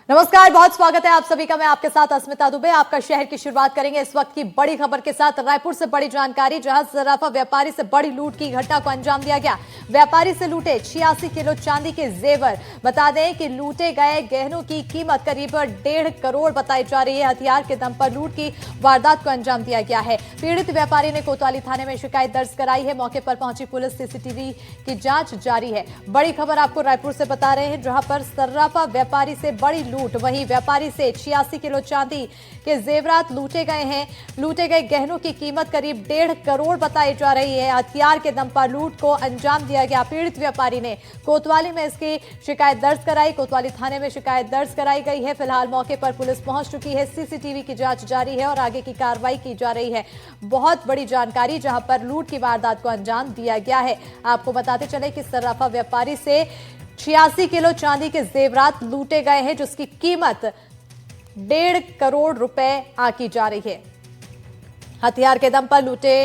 नमस्कार, बहुत स्वागत है आप सभी का। मैं आपके साथ अस्मिता दुबे। आपका शहर की शुरुआत करेंगे इस वक्त की बड़ी खबर के साथ। रायपुर से बड़ी जानकारी, जहां सराफा व्यापारी से बड़ी लूट की घटना को अंजाम दिया गया। व्यापारी से लूटे 86 किलो चांदी के जेवर। बता दें कि लूटे गए गहनों की कीमत करीब 1.5 करोड़ बताई जा रही है। हथियार के दम पर लूट की वारदात को अंजाम दिया गया है। पीड़ित व्यापारी ने कोतवाली थाने में शिकायत दर्ज कराई है। मौके पर पहुंची पुलिस, सीसीटीवी की जांच जारी है। बड़ी खबर आपको रायपुर से बता रहे हैं, जहां पर सराफा व्यापारी से बड़ी लूट। वहीं व्यापारी से 86 किलो चांदी के जेवरात लूटे गए हैं। लूटे गए गहनों की कीमत करीब 1.5 करोड़ बताई जा रही है। हथियार के दम पर लूट को अंजाम दिया गया। पीड़ित व्यापारी ने कोतवाली में इसकी शिकायत दर्ज कराई। कोतवाली थाने में शिकायत दर्ज कराई गई है। फिलहाल मौके पर पुलिस पहुंच चुकी है। सीसीटीवी की जांच जारी है और आगे की कार्रवाई की जा रही है। बहुत बड़ी जानकारी, जहां पर लूट की वारदात को अंजाम दिया गया है। आपको बताते चले कि सराफा व्यापारी से 86 किलो चांदी के जेवरात लूटे गए हैं, जिसकी कीमत 1.5 करोड़ रुपए आकी जा रही है। हथियार के दम पर लूटे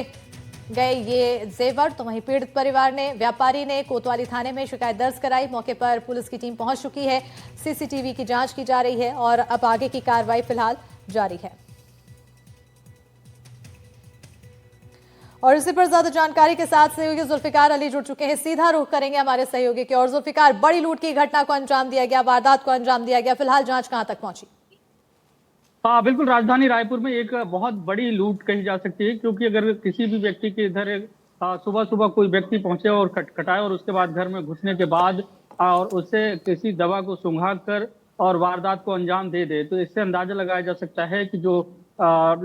गए ये जेवर। तो वहीं पीड़ित परिवार ने, व्यापारी ने कोतवाली थाने में शिकायत दर्ज कराई। मौके पर पुलिस की टीम पहुंच चुकी है। सीसीटीवी की जांच की जा रही है और अब आगे की कार्रवाई फिलहाल जारी है। और इसी पर ज्यादा जानकारी के साथ सहयोगी जुल्फिकार अली जुड़ चुके हैं। सीधा रुख करेंगे हमारे सहयोगी की ओर। जुल्फिकार, बड़ी लूट की घटना को अंजाम दिया गया, वारदात को अंजाम दिया गया, फिलहाल जांच कहां तक पहुंची? हाँ, बिल्कुल। राजधानी रायपुर में एक बहुत बड़ी लूट कही जा सकती है, क्योंकि अगर किसी भी व्यक्ति के इधर सुबह सुबह कोई व्यक्ति पहुंचे और खटखटाए और उसके बाद घर में घुसने के बाद और उससे किसी दवा को सुंघा कर और वारदात को अंजाम दे दे, तो इससे अंदाजा लगाया जा सकता है कि जो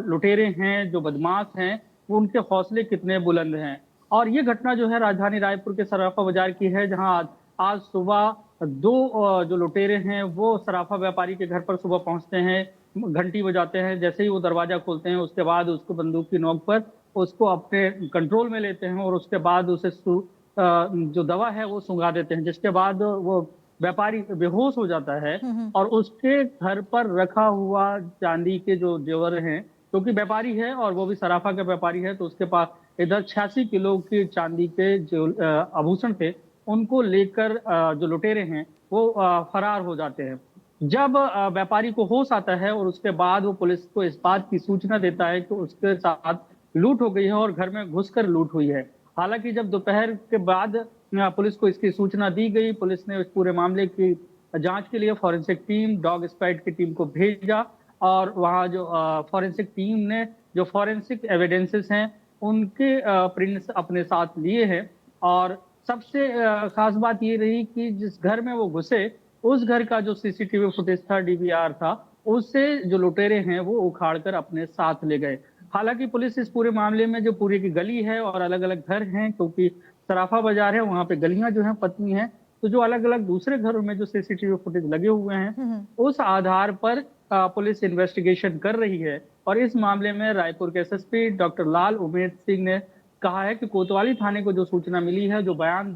लुटेरे हैं, जो बदमाश हैं, वो उनके हौसले कितने बुलंद हैं। और ये घटना जो है राजधानी रायपुर के सराफा बाजार की है, जहां आज सुबह दो जो लुटेरे हैं वो सराफा व्यापारी के घर पर सुबह पहुंचते हैं, घंटी बजाते हैं। जैसे ही वो दरवाजा खोलते हैं, उसके बाद उसको बंदूक की नोक पर उसको अपने कंट्रोल में लेते हैं और उसके बाद उसे जो दवा है वो सुंघा देते हैं, जिसके बाद वो व्यापारी बेहोश हो जाता है। और उसके घर पर रखा हुआ चांदी के जो जेवर हैं, क्योंकि व्यापारी है और वो भी सराफा का व्यापारी है, तो उसके पास इधर 86 किलो की चांदी के जो आभूषण थे, उनको लेकर जो लुटेरे हैं वो फरार हो जाते हैं। जब व्यापारी को होश आता है और उसके बाद वो पुलिस को इस बात की सूचना देता है कि उसके साथ लूट हो गई है और घर में घुसकर लूट हुई है। हालांकि जब दोपहर के बाद पुलिस को इसकी सूचना दी गई, पुलिस ने इस पूरे मामले की जांच के लिए फॉरेंसिक टीम, डॉग स्क्वाड की टीम को भेजा। और वहाँ जो फॉरेंसिक टीम ने जो फॉरेंसिक एविडेंसेस हैं उनके प्रिंट्स अपने साथ लिए हैं। और सबसे खास बात ये रही कि जिस घर में वो घुसे, उस घर का जो सीसीटीवी फुटेज था, डीवीआर था, उससे जो लुटेरे हैं वो उखाड़ कर अपने साथ ले गए। हालांकि पुलिस इस पूरे मामले में, जो पूरी की गली है और अलग अलग घर हैं, क्योंकि सराफा बाजार है, वहां पे गलियां जो हैं पतली हैं, तो जो अलग अलग दूसरे घरों में जो सीसीटीवी फुटेज लगे हुए हैं, उस आधार पर पुलिस इन्वेस्टिगेशन कर रही है। और इस मामले में रायपुर के एसएसपी डॉक्टर लाल उमेद सिंह ने कहा है कि कोतवाली थाने को जो सूचना मिली है, जो बयान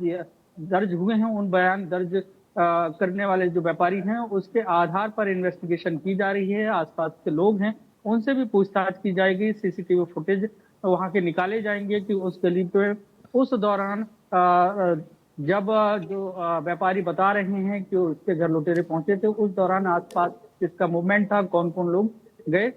दर्ज हुए हैं, उन बयान दर्ज करने वाले जो व्यापारी हैं उसके आधार पर इन्वेस्टिगेशन की जा रही है। आसपास के लोग हैं, उनसे भी पूछताछ की जाएगी। सीसीटीवी फुटेज वहां के निकाले जाएंगे कि उस गली पे उस दौरान जब जो व्यापारी बता रहे हैं कि उसके घर लुटेरे पहुंचे थे, उस दौरान आसपास किसका मूवमेंट था, कौन कौन लोग गए।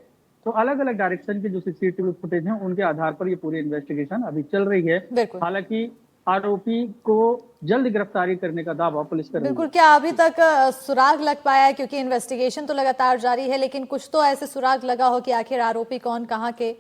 तो अलग अलग डायरेक्शन के जो सीसीटीवी फुटेज हैं उनके आधार पर ये पूरी इन्वेस्टिगेशन अभी चल रही है। बिल्कुल हालांकि आरोपी को जल्द गिरफ्तारी करने का दावा पुलिस कर रही है। बिल्कुल। क्या अभी तक सुराग लग पाया है? क्योंकि इन्वेस्टिगेशन तो लगातार जारी है, लेकिन कुछ तो ऐसे सुराग लगा हो कि आखिर आरोपी कौन, कहाँ के?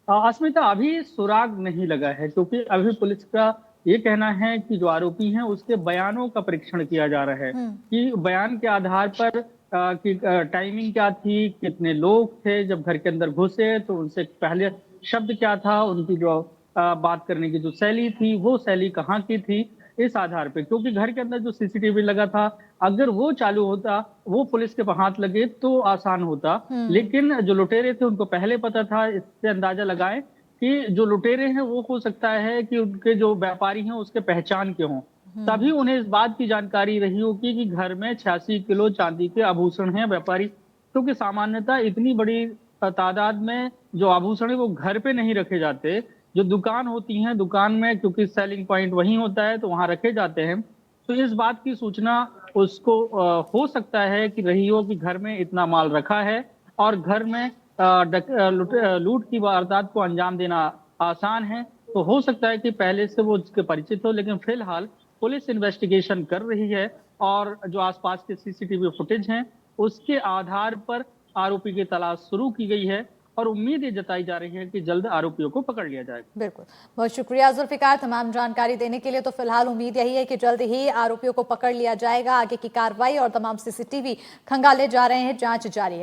अस्मिता, अभी सुराग नहीं लगा है, क्योंकि अभी पुलिस का ये कहना है कि जो आरोपी हैं उसके बयानों का परीक्षण किया जा रहा है कि बयान के आधार पर कि टाइमिंग क्या थी, कितने लोग थे जब घर के अंदर घुसे, तो उनसे पहले शब्द क्या था, उनकी जो बात करने की जो शैली थी, वो शैली कहाँ की थी। इस आधार पे, क्योंकि घर के अंदर जो सीसीटीवी लगा था, अगर वो चालू होता, वो पुलिस के हाथ लगे तो आसान होता। लेकिन जो लुटेरे थे उनको पहले पता था। इससे अंदाजा लगाएं कि जो लुटेरे हैं वो हो सकता है कि उनके जो व्यापारी हैं उसके पहचान के हों, तभी उन्हें इस बात की जानकारी रही होगी कि घर में 86 किलो चांदी के आभूषण हैं। व्यापारी, क्योंकि सामान्यतः इतनी बड़ी तादाद में जो आभूषण है वो घर पे नहीं रखे जाते। जो दुकान होती हैं, दुकान में क्योंकि सेलिंग पॉइंट वहीं होता है, तो वहां रखे जाते हैं। तो इस बात की सूचना उसको हो सकता है कि रही हो कि घर में इतना माल रखा है और घर में लूट की वारदात को अंजाम देना आसान है। तो हो सकता है कि पहले से वो उसके परिचित हो, लेकिन फिलहाल पुलिस इन्वेस्टिगेशन कर रही है और जो आसपास के सीसीटीवी फुटेज हैं उसके आधार पर आरोपी की तलाश शुरू की गई है और उम्मीद ये जताई जा रही है कि जल्द आरोपियों को पकड़ लिया जाएगा। बिल्कुल, बहुत शुक्रिया जुल्फिकार तमाम जानकारी देने के लिए। तो फिलहाल उम्मीद यही है कि जल्द ही आरोपियों को पकड़ लिया जाएगा। आगे की कार्रवाई और तमाम सीसीटीवी खंगाले जा रहे हैं, जांच जारी है।